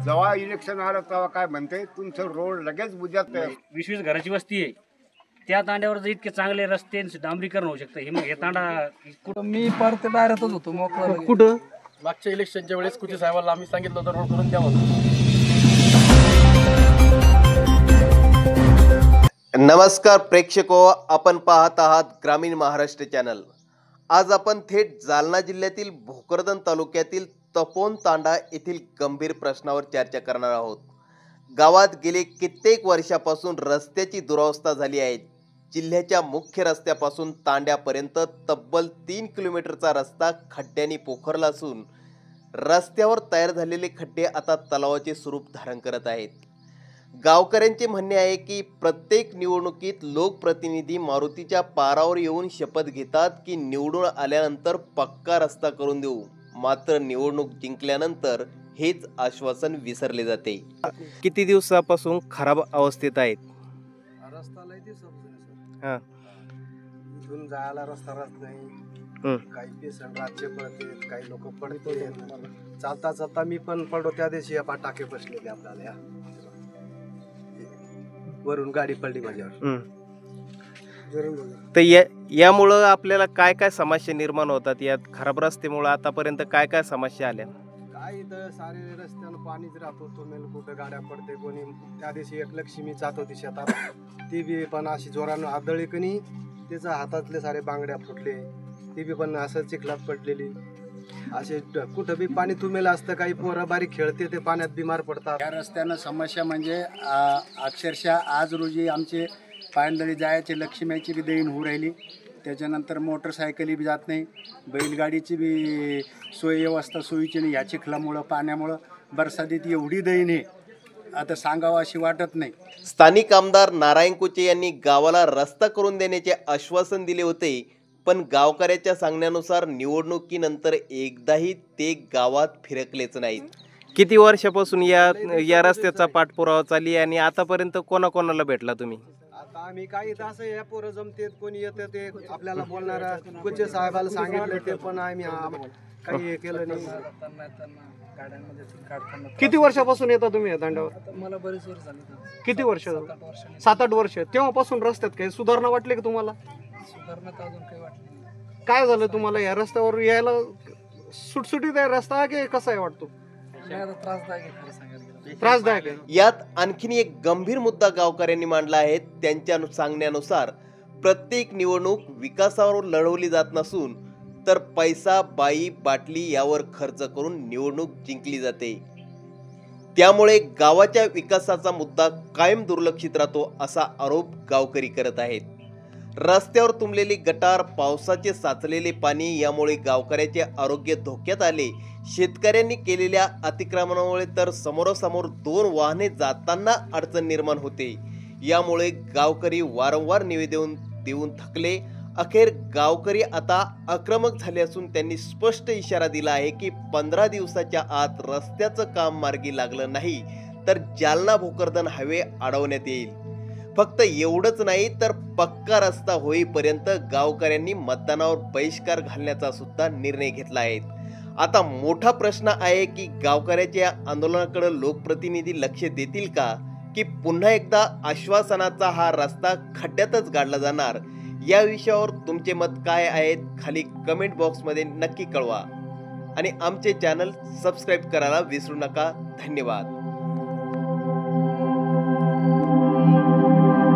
जेव्हा इलेक्शन आलं तेव्हा काय म्हणते तुमचं रोड लगेच बुजत 20-20 घराची वस्ती आहे. त्या तांड्यावर जर इतके चांगले रस्ते डांबरीकरण होऊ शकतं, हे तांडा मी परत दारातच होतो मोकळा. कुठं मागच्या इलेक्शनच्या वेळेस कुठे साहेबांना आम्ही सांगितलं होतं रोड करून द्यावं. नमस्कार प्रेक्षको, आपण पाहत आहात ग्रामीण महाराष्ट्र चॅनल. आज आपण थेट जालना जिल्ह्यातील भोकरदन तालुक्यातील तपोन तांडा येथील गंभीर प्रश्नावर चर्चा करणार आहोत. गावात गेले कित्येक वर्षापासून रस्त्याची दुरावस्था झाली आहे. जिल्ह्याच्या मुख्य रस्त्यापासून तांड्यापर्यंत तब्बल 3 किलोमीटरचा रस्ता खड्ड्यांनी पोखरला असून रस्त्यावर तयार झालेले खड्डे आता तलावाचे स्वरूप धारण करत आहेत. गावकऱ्यांचे म्हणणे आहे की प्रत्येक निवडणुकीत लोकप्रतिनिधी मारुतीच्या पारावर येऊन शपथ घेतात की निवडून आल्यानंतर पक्का रस्ता करून देऊ, मात्र निवडणूक जिंकल्यानंतर हेच आश्वासन विसरले जाते. किती दिवसापासून खराब अवस्थेत आहेत रस्ता लय दिवसापासून हां इथून जायला रस्ता राहत नाही. काही पेशंट रातचे पडते, काही लोक पडते. चालता चालता मी पण पडलो त्या दिवशी. टाके बसलेले आपल्याला वरून गाडी पडली माझ्यावर. तर यामुळं आपल्याला काय काय समस्या निर्माण होतात? यात खराब रस्त्यामुळे आतापर्यंत काय काय समस्या आल्या? काय इथं सारे रस्त्यानं पाणीच राहतो. तुम्ही कुठं गाड्या पडते. कोणी त्या दिवशी एक लक्ष्मी जात होती शेतात, ती बी पण अशी जोरानं आदळी कनी त्याच्या हातातले सारे बांगड्या फुटले. ती बी पण असं चिखलात पडलेली. असे कुठं बी पाणी तुंबेलं असतं. काही पोरं बारीक खेळते, ते पाण्यात बिमार पडतात. या रस्त्यानं समस्या म्हणजे अक्षरशः आज रोजी आमचे पायंदळी जायचे लक्ष्मीची बी दैन होऊ राहिली. त्याच्यानंतर मोटरसायकली बी जात नाही, बैलगाडीची बी सोय व्यवस्था सोयीची नाही. ह्या चिखलामुळं पाण्यामुळं बरसातीत एवढी दैन आहे आता सांगावं अशी वाटत नाही. स्थानिक आमदार नारायण कुचे यांनी गावाला रस्ता करून देण्याचे आश्वासन दिले होते, पण गावकऱ्याच्या सांगण्यानुसार निवडणुकीनंतर एकदाही ते गावात फिरकलेच नाहीत. किती वर्षापासून या रस्त्याचा पाठपुरावा चालली आणि आतापर्यंत कोणाकोणाला भेटला तुम्ही? आता आम्ही काही असं या पोरं जमते, कोणी येतं ते आपल्याला बोलणारा कुचे साहेबाला सांगितलं, ते पण आम्ही काही केलं नाही. किती वर्षापासून येता तुम्ही या दांड्यावर? मला बरेच वर्ष झाले. किती वर्ष? 7-8 वर्ष. तेव्हापासून रस्त्यात काही सुधारणा वाटली का तुम्हाला? सुधारणा तर अजून काही वाटली नाही. काय झालं तुम्हाला या रस्त्यावर यायला? सुटसुटीत आहे रस्ता की कसा आहे वाटतो? त्रासदायक आहे खरं सांगायला गेलं. त्रासदायक आहे. यात आणखीन एक गंभीर मुद्दा गावकऱ्यांनी मांडला आहे. त्यांच्या सांगण्यानुसार प्रत्येक निवडणूक विकासावर लढवली जात नसून तर पैसा, बाई, बाटली यावर खर्च करून निवडणूक जिंकली जाते. त्यामुळे गावाच्या विकासाचा मुद्दा कायम दुर्लक्षित राहतो असा आरोप गावकरी करत आहेत. रस्त्यावर तुंबलेली गटार, पावसाचे साचलेले पाणी यामुळे गावकऱ्याचे आरोग्य धोक्यात आले. शेतकऱ्यांनी केलेल्या अतिक्रमणामुळे तर समोरासमोर 2 वाहने जाताना अडचण निर्माण होते. यामुळे गावकरी वारंवार निवेदन देऊन थकले. अखेर गावकरी आता आक्रमक झाले असून त्यांनी स्पष्ट इशारा दिला आहे की 15 दिवसाच्या आत रस्त्याचं काम मार्गी लागलं नाही तर जालना भोकरदन हायवे अडवण्यात येईल. फक्त एवढंच नाही तर पक्का रस्ता होईपर्यंत गावकऱ्यांनी मतदानावर बहिष्कार घालण्याचा सुद्धा निर्णय घेतला आहे. आता मोठा प्रश्न आहे की गावकऱ्याच्या आंदोलनाकडे लोकप्रतिनिधी लक्ष देतील का, की पुन्हा एकदा आश्वासनाचा हा रस्ता खड्ड्यातच गाडला जाणार? या विषयावर तुमचे मत काय आहेत खाली कमेंट बॉक्समध्ये नक्की कळवा आणि आमचे चॅनल सबस्क्राईब करायला विसरू नका. धन्यवाद.